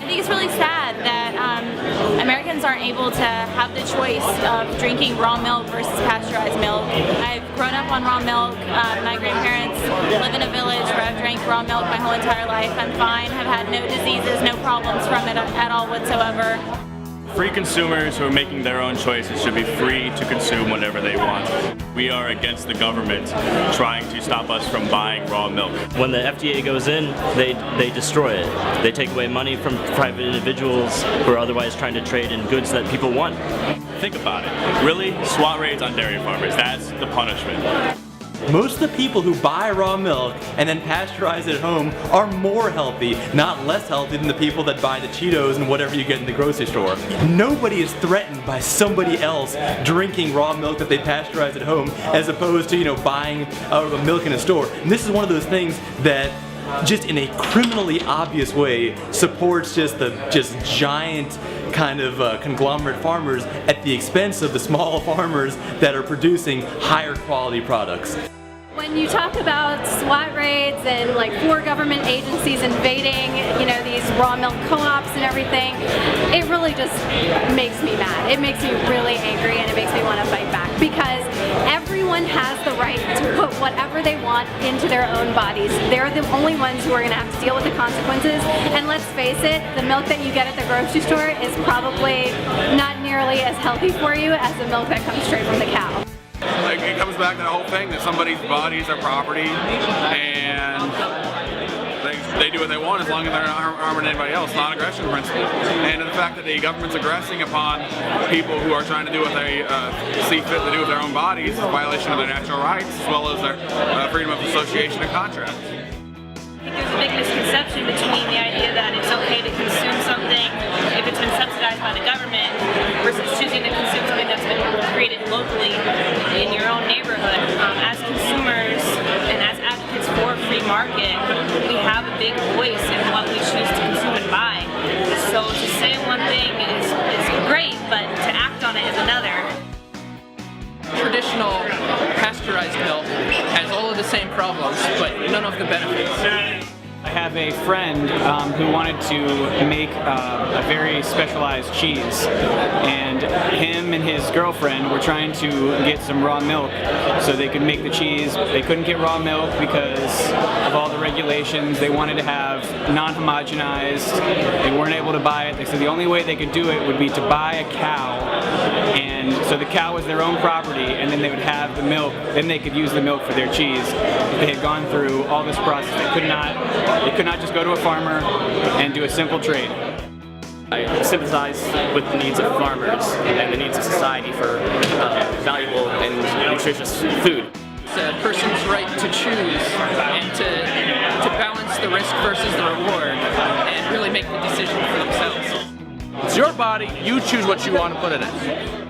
think it's really sad that Americans aren't able to have the choice of drinking raw milk versus pasteurized milk. I've grown up on raw milk. My grandparents live in a village where I've drank raw milk my whole entire life. I'm fine, have had no diseases, no problems from it at all whatsoever. Free consumers who are making their own choices should be free to consume whatever they want. We are against the government trying to stop us from buying raw milk. When the FDA goes in, they destroy it. They take away money from private individuals who are otherwise trying to trade in goods that people want. Think about it. Really? SWAT raids on dairy farmers. That's the punishment. Most of the people who buy raw milk and then pasteurize it at home are more healthy, not less healthy than the people that buy the Cheetos and whatever you get in the grocery store. Nobody is threatened by somebody else drinking raw milk that they pasteurize at home as opposed to, buying milk in a store. And this is one of those things that just in a criminally obvious way supports just giant kind of conglomerate farmers at the expense of the small farmers that are producing higher quality products. When you talk about SWAT raids and like 4 government agencies invading, these raw milk co-ops and everything, it really just makes me mad. It makes me really angry and it makes me want to fight back because everyone has the right to put whatever they want into their own bodies. They're the only ones who are going to have to deal with the consequences. And let's face it, the milk that you get at the grocery store is probably not nearly as healthy for you as the milk that comes straight from the cow. Like, it comes back to the whole thing that somebody's body is their property and they do what they want as long as they're not harming anybody else, non-aggression principle. And the fact that the government's aggressing upon people who are trying to do what they see fit to do with their own bodies is a violation of their natural rights as well as their freedom of association and contract. I think there's a big misconception between the idea that it's okay to consume something if it's been subsidized by the government versus choosing to consume something that's been created locally in your own neighborhood. As consumers and as advocates for a free market, we have a big voice in what we choose to consume and buy. So to say one thing is great, but to act on it is another. Traditional pasteurized milk has all of the same problems, but none of the benefits. I have a friend who wanted to make a very specialized cheese, and him and his girlfriend were trying to get some raw milk so they could make the cheese. They couldn't get raw milk because of all the regulations. They wanted to have non-homogenized. They weren't able to buy it. They said the only way they could do it would be to buy a cow, and so the cow was their own property, and then they would have the milk. Then they could use the milk for their cheese. If they had gone through all this process, they could not just go to a farmer and do a simple trade. I sympathize with the needs of farmers and the needs of society for valuable and nutritious food. It's a person's right to choose and to balance the risk versus the reward and really make the decision for themselves. It's your body, you choose what you want to put in it.